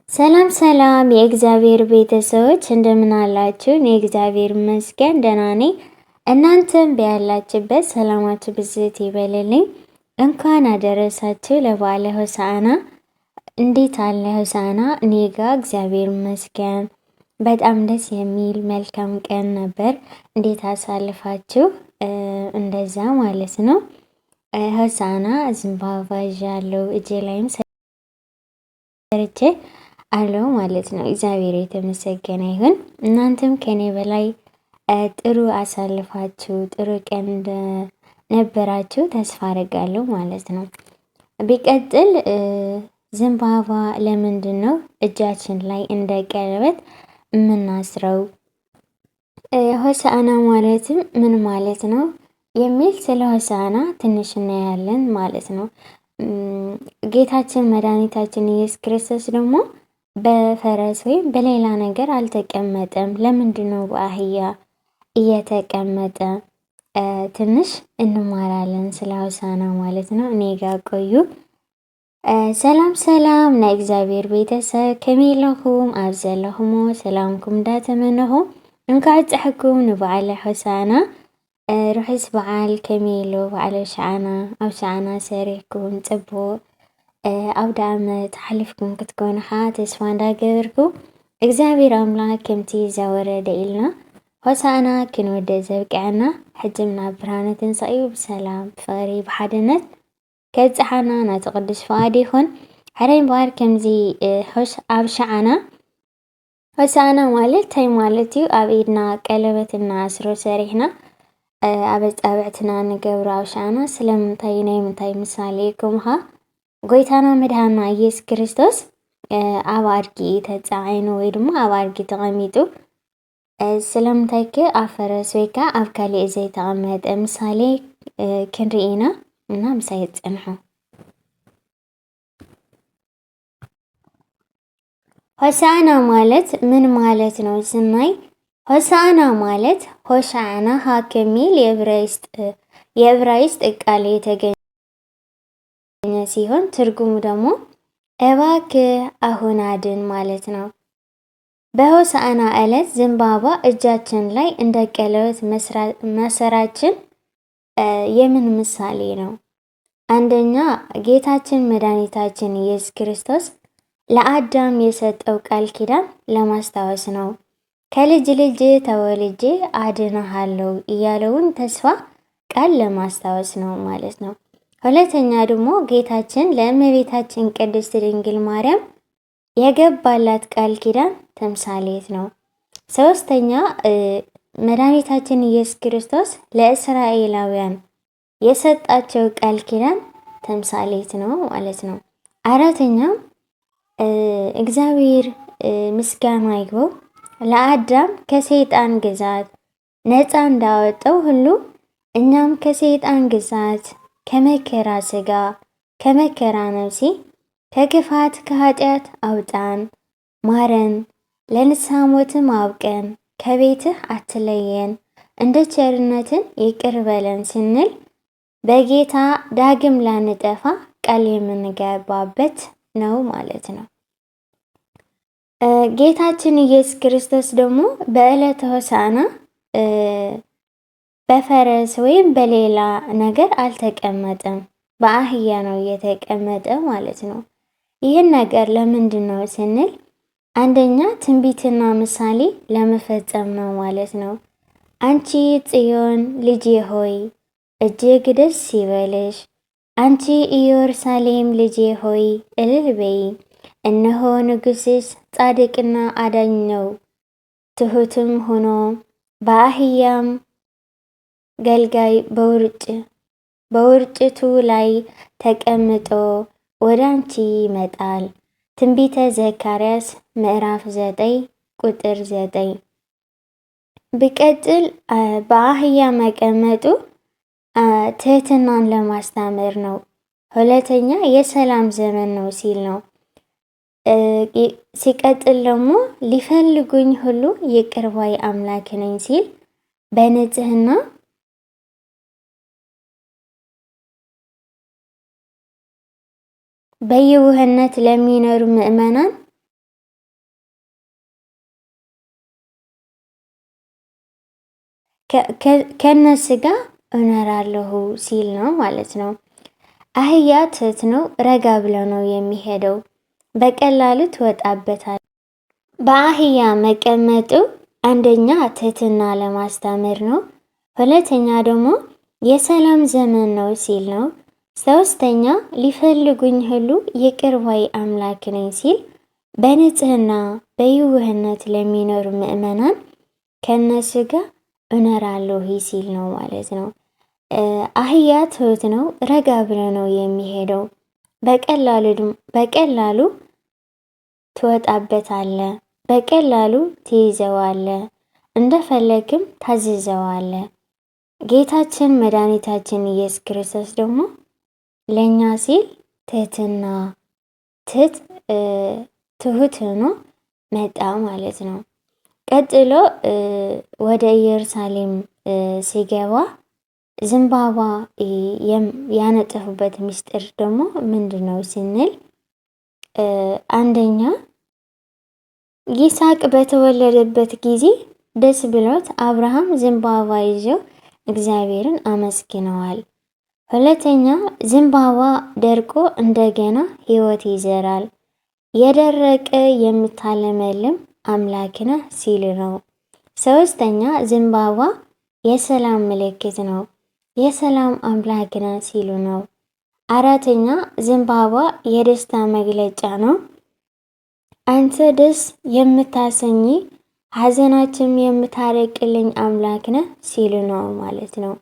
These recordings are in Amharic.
ሰላም ሰላም የእግዚአብሔር ቤተሰቦች እንደምን አላችሁ? እኔ እግዚአብሔር ይመስገን ደህና ነኝ። እናንተም በያላችሁበት ሰላማችሁ ብዝት ይበልልኝ። እንኳን አደረሳችሁ ለበዓለ ሆሳዕና። እንዴት አለ ሆሳዕና? እኔ ጋ እግዚአብሔር ይመስገን በጣም ደስ የሚል መልካም ቀን ነበር። እንዴት አሳልፋችሁ? እንደዛ ማለት ነው። ሆሳዕና ዘንባባ ይዣለሁ እጄ ላይም ሰርቼ አለው ማለት ነው። እግዚአብሔር የተመሰገነ ይሁን። እናንተም ከኔ በላይ ጥሩ አሳልፋችሁ ጥሩ ቀን እንደነበራችሁ ተስፋ አደርጋለሁ ማለት ነው። ቢቀጥል ዘንባባ ለምንድን ነው እጃችን ላይ እንደ ቀለበት የምናስረው? ሆሳዕና ማለትም ምን ማለት ነው የሚል ስለ ሆሳዕና ትንሽ እናያለን ማለት ነው። ጌታችን መድኃኒታችን ኢየሱስ ክርስቶስ ደግሞ በፈረስ ወይም በሌላ ነገር አልተቀመጠም። ለምንድን ነው በአህያ እየተቀመጠ? ትንሽ እንማራለን ስለ ሆሳዕና ማለት ነው። እኔ ጋር ቆዩ። ሰላም ሰላም ናይ እግዚአብሔር ቤተሰብ ከመይ ኢለኹም? ኣብ ዘለኹሞ ሰላምኩም እንዳተመነኹ እንኳዕ ፅሕኩም ንበዓለ ሆሳዕና ርሑስ በዓል ከመይ ኢሉ በዓለ ሆሳዕና ኣብ ሆሳዕና ሰሪሕኩም ፅቡቕ ኣውደ ዓመት ሓሊፍኩም ክትኮኑ ከዓ ተስፋ እንዳገበርኩ እግዚአብሔር ኣምላክ ከምቲ ዘወረደ ኢልና ሆሳዕና ክንወድእ ዘብቅዐና ሕጅም ናብ ብርሃነ ትንሣኤ ብሰላም ብፍቕሪ ብሓድነት ከብፅሓና ናቱ ቅዱስ ፈቃዱ ይኹን። ሕረይ እምበር ከምዚ ኣብ ሸዓና ሆሳዕና ማለት እንታይ ማለት እዩ? ኣብ ኢድና ቀለበት እናኣስሮ ሰሪሕና ኣብ ኣፃብዕትና ንገብሮ ኣብ ሸዓና ስለምንታይ ናይ ምንታይ ምሳሌ ኢልኩምኻ? ጎይታና መድሃና ኢየሱስ ክርስቶስ ኣብ ኣድጊ ተፃዒኑ ወይ ድማ ኣብ ኣድጊ ተቐሚጡ ስለምንታይ ከ ኣብ ፈረስ ወይ ከዓ ኣብ ካሊእ ዘይተቐመጠ ምሳሌ ክንርኢ ኢና እና ምሳይ ፅንሑ። ሆሳዕና ማለት ምን ማለት ነው ስናይ ሆሳዕና ማለት ሆሻዕና ሀ ከሚል የዕብራይስጥ ቃል የተገኘ ሲሆን ትርጉሙ ደግሞ እባክህ አሁን አድን ማለት ነው። በሆሳዕና ዕለት ዘንባባ እጃችን ላይ እንደ ቀለበት ማሰራችን የምን ምሳሌ ነው? አንደኛ ጌታችን መድኃኒታችን ኢየሱስ ክርስቶስ ለአዳም የሰጠው ቃል ኪዳን ለማስታወስ ነው። ከልጅ ልጅ ተወልጄ አድንሃለሁ እያለውን ተስፋ ቃል ለማስታወስ ነው ማለት ነው። ሁለተኛ ደግሞ ጌታችን ለእመቤታችን ቅድስት ድንግል ማርያም የገባላት ቃል ኪዳን ተምሳሌት ነው። ሶስተኛ መድኃኒታችን ኢየሱስ ክርስቶስ ለእስራኤላውያን የሰጣቸው ቃል ኪዳን ተምሳሌት ነው ማለት ነው። አራተኛ እግዚአብሔር ምስጋና ይግባው ለአዳም ከሰይጣን ግዛት ነፃ እንዳወጣው ሁሉ እኛም ከሰይጣን ግዛት ከመከራ ስጋ ከመከራ ነፍሲ ከክፋት ከኃጢአት አውጣን ማረን ለንስሐ ሞትም አብቀን ከቤትህ አትለየን እንደ ቸርነትን ይቅር በለን ስንል በጌታ ዳግም ላንጠፋ ቃል የምንገባበት ነው ማለት ነው። ጌታችን ኢየሱስ ክርስቶስ ደግሞ በዕለተ ሆሳዕና በፈረስ ወይም በሌላ ነገር አልተቀመጠም፣ በአህያ ነው የተቀመጠ ማለት ነው። ይህን ነገር ለምንድን ነው ስንል አንደኛ ትንቢትና ምሳሌ ለመፈጸም ነው ማለት ነው። አንቺ ጽዮን ልጄ ሆይ እጅግ ደስ ይበልሽ፣ አንቺ ኢየሩሳሌም ልጄ ሆይ እልል በይ፣ እነሆ ንጉሥሽ ጻድቅና አዳኝ ነው፣ ትሁትም ሆኖ በአህያም ገልጋይ በውርጭቱ ላይ ተቀምጦ ወደ አንቺ ይመጣል። ትንቢተ ዘካርያስ ምዕራፍ 9 ቁጥር 9። ቢቀጥል በአህያ መቀመጡ ትህትናን ለማስተማር ነው። ሁለተኛ የሰላም ዘመን ነው ሲል ነው። ሲቀጥል ደግሞ ሊፈልጉኝ ሁሉ ይቅር ባይ አምላክ ነኝ ሲል በንጽህና በየዋህነት ለሚኖሩ ምእመናን ከነሱ ጋር እኖራለሁ ሲል ነው ማለት ነው። አህያ ትሁት ነው፣ ረጋ ብሎ ነው የሚሄደው፣ በቀላሉ ትወጣበታል። በአህያ መቀመጡ አንደኛ ትህትና ለማስተማር ነው፣ ሁለተኛ ደግሞ የሰላም ዘመን ነው ሲል ነው። ሶስተኛ ሊፈልጉኝ ሁሉ ይቅር ባይ አምላክ ነኝ ሲል በንጽህና በየዋህነት ለሚኖሩ ምእመናን ከነሱ ጋር እኖራለሁ ሲል ነው ማለት ነው። አህያ ትሁት ነው፣ ረጋ ብሎ ነው የሚሄደው፣ በቀላሉ ትወጣበታለ፣ በቀላሉ ትይዘዋለ፣ እንደፈለግም ታዝዘዋለ። ጌታችን መድኃኒታችን ኢየሱስ ክርስቶስ ደግሞ ለእኛ ሲል ትሁት ሆኖ መጣ ማለት ነው። ቀጥሎ ወደ ኢየሩሳሌም ሲገባ ዘንባባ ያነጠፉበት ምስጢር ደግሞ ምንድን ነው ስንል አንደኛ ይስሐቅ በተወለደበት ጊዜ ደስ ብሎት አብርሃም ዘንባባ ይዞ እግዚአብሔርን አመስግነዋል። ሁለተኛ ዘንባባ ደርቆ እንደገና ሕይወት ይዘራል፣ የደረቀ የምታለመልም አምላክ ነህ ሲል ነው። ሶስተኛ ዘንባባ የሰላም ምልክት ነው፣ የሰላም አምላክ ነህ ሲሉ ነው። አራተኛ ዘንባባ የደስታ መግለጫ ነው፣ አንተ ደስ የምታሰኝ ሐዘናችን የምታረቅልኝ አምላክ ነህ ሲሉ ነው ማለት ነው።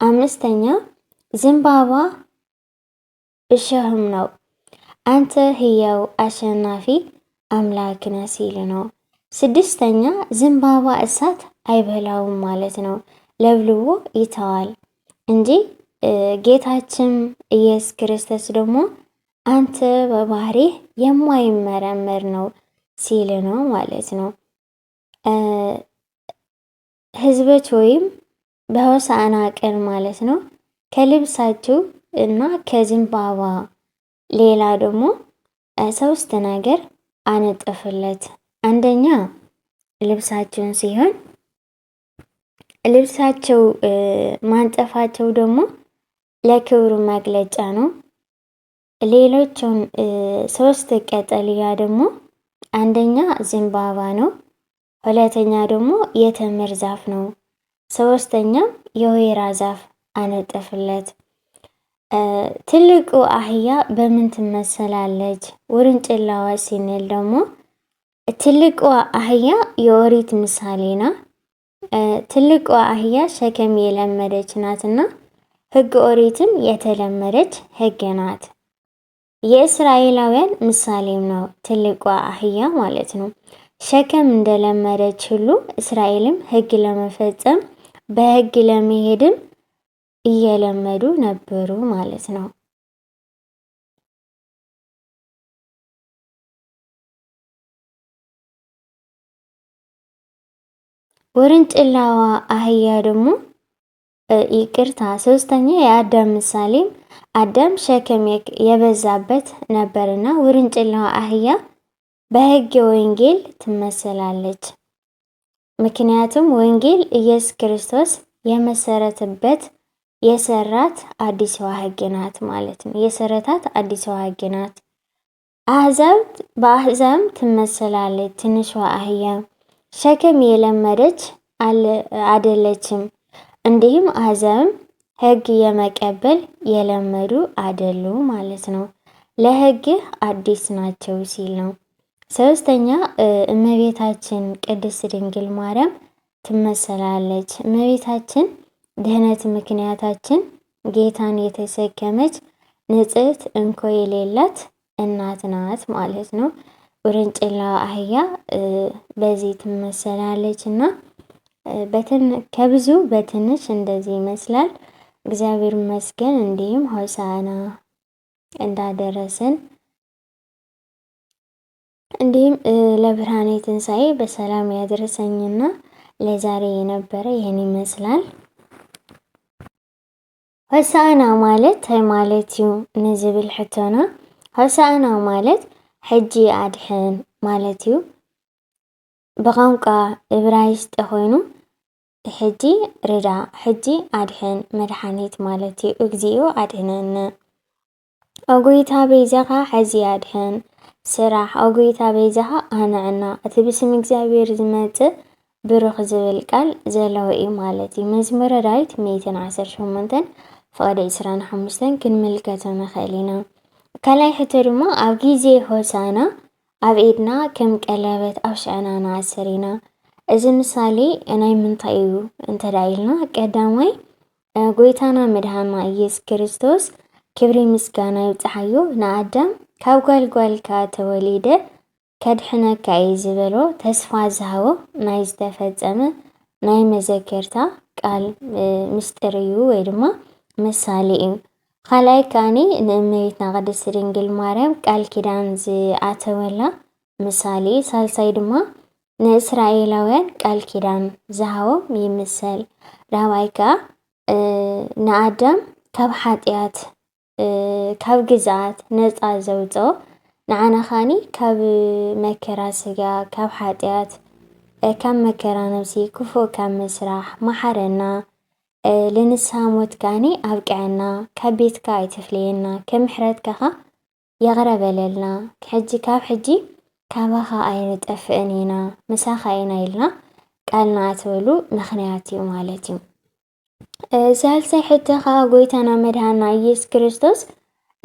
አምስተኛ ዘንባባ እሾህም ነው፣ አንተ ሕያው አሸናፊ አምላክ ነህ ሲሉ ነው። ስድስተኛ ዘንባባ እሳት አይበላውም ማለት ነው፣ ለብልቦ ይተዋል እንጂ ጌታችን ኢየሱስ ክርስቶስ ደግሞ አንተ በባህሪህ የማይመረመር ነው ሲል ነው ማለት ነው። ህዝቦች ወይም በሆሳዕና ቀን ማለት ነው ከልብሳችሁ እና ከዘንባባ ሌላ ደግሞ ሶስት ነገር አነጠፉለት። አንደኛ ልብሳቸውን ሲሆን ልብሳቸው ማንጠፋቸው ደግሞ ለክብሩ መግለጫ ነው። ሌሎቹን ሶስት ቀጠልያ ደግሞ አንደኛ ዘንባባ ነው፣ ሁለተኛ ደግሞ የተምር ዛፍ ነው፣ ሶስተኛም የወይራ ዛፍ አነጠፉለት። ትልቁ አህያ በምን ትመሰላለች? ውርንጭላዋ ሲንል ደግሞ ትልቁ አህያ የኦሪት ምሳሌ ናት። ትልቁ አህያ ሸክም የለመደች ናትና ሕግ ኦሪትም የተለመደች ሕግ ናት። የእስራኤላውያን ምሳሌም ነው ትልቋ አህያ ማለት ነው። ሸክም እንደለመደች ሁሉ እስራኤልም ሕግ ለመፈጸም በሕግ ለመሄድም እየለመዱ ነበሩ ማለት ነው። ውርንጭላዋ አህያ ደግሞ ይቅርታ፣ ሶስተኛ የአዳም ምሳሌም አዳም ሸክም የበዛበት ነበርና ውርንጭላዋ አህያ በሕገ ወንጌል ትመሰላለች። ምክንያቱም ወንጌል ኢየሱስ ክርስቶስ የመሰረተበት የሰራት አዲስ ሕግ ናት ማለት ነው። የሰረታት አዲስ ሕግ ናት። በአሕዛብ ትመሰላለች። ትንሿ አህያ ሸክም የለመደች አይደለችም። እንዲሁም አሕዛብም ሕግ የመቀበል የለመዱ አይደሉ ማለት ነው። ለሕግ አዲስ ናቸው ሲል ነው። ሶስተኛ እመቤታችን ቅድስት ድንግል ማርያም ትመሰላለች። እመቤታችን ድህነት ምክንያታችን ጌታን የተሸከመች ንጽሕት እንኮ የሌላት እናት ናት ማለት ነው። ውርንጭላ አህያ በዚህ ትመሰላለች እና ከብዙ በትንሽ እንደዚህ ይመስላል። እግዚአብሔር ይመስገን። እንዲሁም ሆሳዕና እንዳደረሰን እንዲሁም ለብርሃነ ትንሣኤ በሰላም ያደረሰኝና ለዛሬ የነበረ ይህን ይመስላል። ሆሳዕና ማለት ማለት እዩ ንዝብል ሕቶና ሆሳዕና ማለት ሕጂ አድሕን ማለት እዩ። ብቋንቋ ዕብራይስጥ ኮይኑ ሕጂ ርዳ ሕጂ ኣድሕን መድሓኒት ማለት እዩ እግዚኦ ኣድሕነኒ ኣጎይታ ቤዛኻ ሕዚ ኣድሕን ስራሕ ኣጎይታ ቤዛኻ ኣንዕና እቲ ብስም እግዚአብሔር ዝመጽእ ብሩኽ ዝብል ቃል ዘለዎ እዩ ማለት እዩ መዝሙረ ዳዊት 118 ፍቕዲ 25 ክንምልከቶ ንኽእል ኢና ካልኣይ ሕቶ ድማ ኣብ ጊዜ ሆሳና ኣብ ኢድና ከም ቀለበት ኣብ ሽዕና ንኣስር ኢና እዚ ምሳሌ ናይ ምንታይ እዩ እንተዳኢልና ቀዳማይ ጎይታና መድሃና ኢየሱስ ክርስቶስ ክብሪ ምስጋና ይብፅሓዮ ንኣዳም ካብ ጓልጓልካ ተወሊደ ከድሕነካ እዩ ዝበሎ ተስፋ ዝሃቦ ናይ ዝተፈፀመ ናይ መዘከርታ ቃል ምስጢር እዩ ወይ ድማ ምሳሌ እዩ ካልኣይ ከዓኒ ንእመቤትና ቅድስት ድንግል ማርያም ቃል ኪዳን ዝኣተወላ ምሳሌ ሳልሳይ ድማ ንእስራኤላውያን ቃል ኪዳን ዝሃቦም ይምሰል ራብዓይ ከዓ ንኣዳም ካብ ሓጢኣት ካብ ግዝኣት ነፃ ዘውፅኦ ንዓና ኸዓኒ ካብ መከራ ስጋ ካብ ሓጢኣት ካብ መከራ ነፍሲ ክፉእ ካብ ምስራሕ መሓረና ለንስሓ ሞት ከዓኒ ኣብቅዐና ካብ ቤትካ ኣይተፍልየና ከም ምሕረትካ ኸ የቕረበለልና ሕጂ ካብ ሕጂ ካባኻ ኣይንጠፍእን ኢና ምሳኻ ኢና ኢልና ቃል ንኣተወሉ ምኽንያት እዩ ማለት እዩ ሳልሳይ ሕቶ ከዓ ጎይታና መድሃና ኢየሱስ ክርስቶስ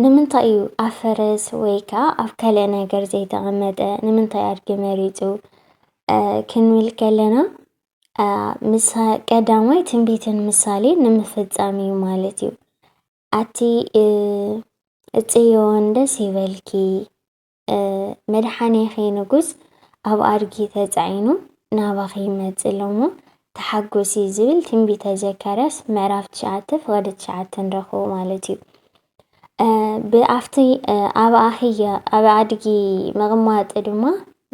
ንምንታይ እዩ ኣብ ፈረስ ወይ ከዓ ኣብ ካልእ ነገር ዘይተቐመጠ ንምንታይ ኣድጊ መሪፁ ክንብል ከለና ቀዳማይ ትንቢትን ምሳሌ ንምፍጻም እዩ ማለት እዩ ኣቲ እጽዮን ደስ ይበልኪ መድሓኒኺ ንጉስ ኣብ ኣድጊ ተጻዒኑ ናባኺ ይመጽእ ኣሎ እሞ ተሓጐሲ ዝብል ትንቢተ ዘካርያስ ምዕራፍ 9 ፍቕዲ 9 ንረኽቦ ማለት እዩ ብኣፍቲ ኣብ ኣህያ ኣብ ኣድጊ ምቕማጥ ድማ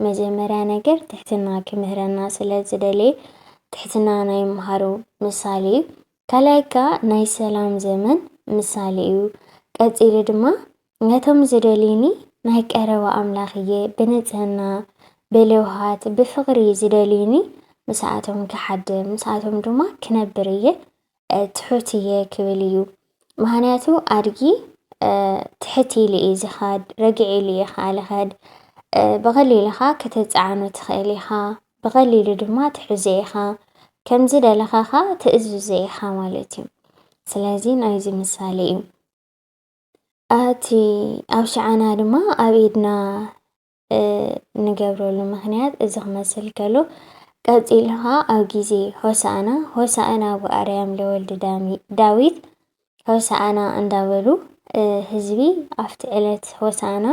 መጀመርያ ነገር ትሕትና ክምህረና ስለ ዝደለየ ትሕትና ናይ ምሃሩ ምሳሌ እዩ ካልኣይ ከዓ ናይ ሰላም ዘመን ምሳሌ እዩ ቀፂሉ ድማ ነቶም ዝደልዩኒ ናይ ቀረባ ኣምላኽ እየ ብንጽህና ብልውሃት ብፍቕሪ ዝደልዩኒ ምስኣቶም ክሓድር ምስኣቶም ድማ ክነብር እየ ትሑት እየ ክብል እዩ ምክንያቱ ኣድጊ ትሕት ኢሉ እዩ ዝኸድ ረጊዕ ኢሉ እየ ከዓ ዝኸድ ብቐሊሉ ኢኻ ከተፃዕኖ ትኽእል ኢኻ ብቐሊሉ ድማ ትሕዞ ኢኻ ከም ዝደለኻ ኸ ትእዝዞ ኢኻ ማለት እዩ ስለዚ ናይዚ ምሳሌ እዩ ኣቲ ኣብ ሸዓና ድማ ኣብ ኢድና ንገብረሉ ምክንያት እዚ ክመስል ከሎ ቀፂሉ ኸ ኣብ ጊዜ ሆሳእና ሆሳእና ብኣርያም ለወልዲ ዳዊት ሆሳእና እንዳበሉ ህዝቢ ኣብቲ ዕለት ሆሳእና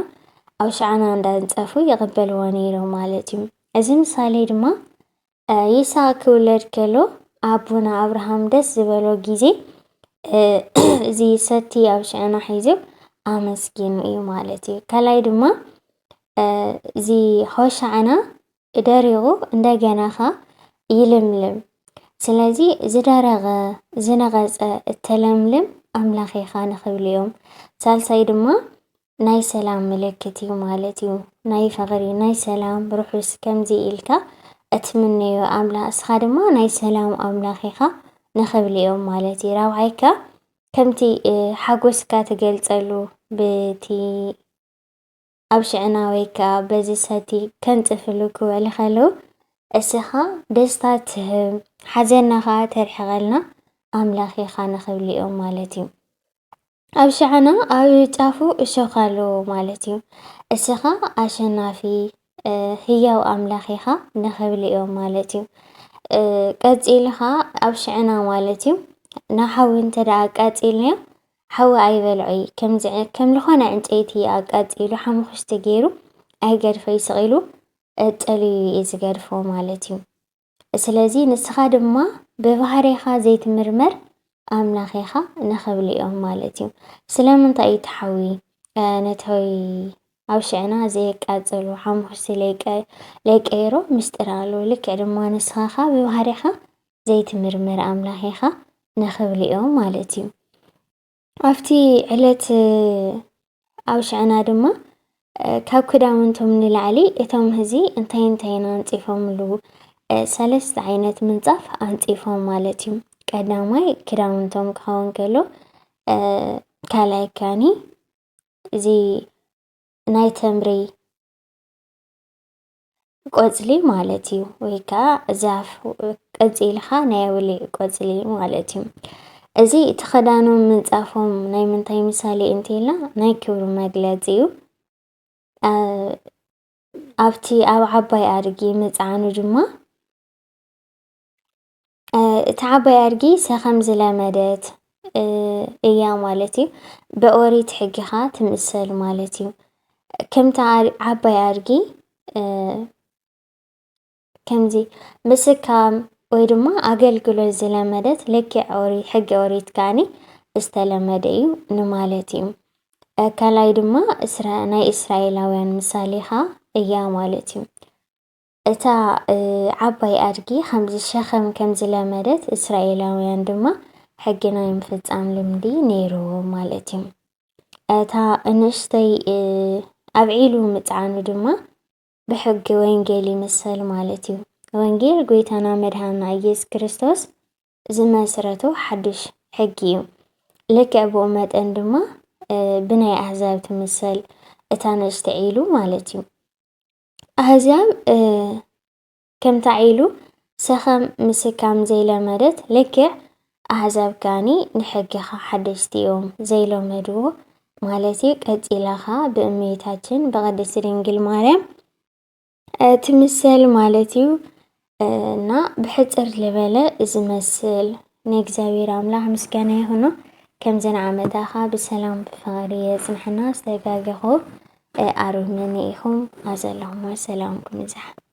ኣብ ሸዓና እንዳንፀፉ ይቕበልዎ ነይሮም ማለት እዩ እዚ ምሳሌ ድማ ይስሐቅ ክውለድ ከሎ ኣቦና ኣብርሃም ደስ ዝበሎ ጊዜ እዚ ሰቲ ኣብ ሸዓና ሒዙ ኣመስጊኑ እዩ ማለት እዩ ካልኣይ ድማ እዚ ሆሳዕና ደሪቑ እንደገና ኸ ይልምልም ስለዚ ዝደረቐ ዝነቐፀ እተለምልም ኣምላኽ ኢኻ ንኽብል እዮም ሳልሳይ ድማ ናይ ሰላም ምልክት እዩ ማለት እዩ ናይ ፍቕሪ ናይ ሰላም ርሑስ ከምዚ ኢልካ እትምነዮ ኣምላኽ እስኻ ድማ ናይ ሰላም ኣምላኽ ኢኻ ንኽብል እዮም ማለት እዩ ራብዓይ ከዓ ከምቲ ሓጎስካ ትገልፀሉ በቲ ኣብ ሽዕና ወይ ከዓ በዚ ሰቲ ከንፅፍሉ ክበሉ ከለዉ እስኻ ደስታ ትህብ ሓዘንኻ ተርሕቐልና ኣምላኽ ኢኻ ንኽብል እዮም ማለት እዩ ኣብ ሸዓና ኣብ ጫፉ እሾኽ ኣለዎ ማለት እዩ እስኻ ኣሸናፊ ህያው ኣምላኽ ኢኻ ንኽብል እዮም ማለት እዩ ቀፂሉ ኸ ኣብ ሽዕና ማለት እዩ ናሓዊ እንተደኣ ኣቃፂልናዮ ሓዊ ኣይበልዖ እዩ ከም ዝኾነ ዕንጨይቲ ኣቃፂሉ ሓሙኽሽቲ ገይሩ ኣይገድፈ ይስቒሉ ጠልዩ እዩ ዝገድፎ ማለት እዩ ስለዚ ንስኻ ድማ ብባህሪኻ ዘይትምርመር ኣምላኽ ኢኻ ንኽብል እዮም ማለት እዩ ስለምንታይ እዩ ተሓዊ ነተይ ኣብ ሽዕና ዘየቃፀሉ ሓሙኽሽቲ ለይቀይሮ ምስጢር ኣለዎ ልክዕ ድማ ንስኻ ኸ ብባህሪኻ ዘይትምርመር ኣምላኽ ኢኻ ንኽብል እዮም ማለት እዩ ኣብቲ ዕለት ኣብ ሽዕና ድማ ካብ ክዳውንቶም ንላዕሊ እቶም ህዚ እንታይ እንታይና አንፂፎምሉ ሰለስተ ዓይነት ምንጻፍ ኣንጺፎም ማለት እዩ። ቀዳማይ ክዳውንቶም ክኸውን ከሎ ካልኣይ ካኒ እዚ ናይ ተምሪ ቆጽሊ ማለት እዩ ወይ ከዓ ዛፍ ቀጺልኻ ናይ ኣውሊዕ ቆጽሊ ማለት እዩ። እዚ እቲ ክዳኖም ምንጻፎም ናይ ምንታይ ምሳሌ እንተኢልና ናይ ክብሪ መግለጺ እዩ። ኣብቲ ኣብ ዓባይ ኣድጊ ምጽዓኑ ድማ እቲ ዓባይ ኣድጊ ሰኸም ዝለመደት እያ ማለት እዩ። ብኦሪት ሕጊኻ ትምሰል ማለት እዩ። ከምታ ዓባይ ኣድጊ ከምዚ ምስካም ወይ ድማ ኣገልግሎት ዝለመደት ልክዕ ሕጊ ኦሪት ከዓኒ ዝተለመደ እዩ ንማለት እዩ። ካልኣይ ድማ ናይ እስራኤላውያን ምሳሌ ኸ እያ ማለት እዩ። እታ ዓባይ ኣድጊ ከምዚ ሸኸም ከም ዝለመደት እስራኤላውያን ድማ ሕጊ ናይ ምፍጻም ልምዲ ነይሩዎም ማለት እዩ። እታ ንእሽተይ ኣብዒሉ ምጽዓኑ ድማ ብሕጊ ወንጌል ይምሰል ማለት እዩ። ወንጌል ጎይታና መድሃኒና ኢየሱስ ክርስቶስ ዝመስረቶ ሓድሽ ሕጊ እዩ። ልክዕ ብኡ መጠን ድማ ብናይ ኣሕዛብ ትምሰል እታ ንእሽተይ ዒሉ ማለት እዩ። ኣሕዛብ ከምታ ዒሉ ሰኸም ምስካም ዘይለመደት ልክዕ ኣሕዛብ ከዓኒ ንሕጊኻ ሓደሽቲ እዮም ዘይለመድዎ ማለት እዩ። ቀጺላ ኸ ብእመቤታችን ብቅድስቲ ድንግል ማርያም ትምሰል ማለት እዩ እና ብሕፅር ዝበለ ዝመስል ንእግዚኣብሔር ኣምላኽ ምስጋና ይሁኑ። ከምዘን ዓመታኻ ብሰላም ብፍቕሪ የጽንሐና ዝተጋገኹ ኣርብነኒ ኢኹም ኣዘለኹም ሰላምኩም ይብዛሕ።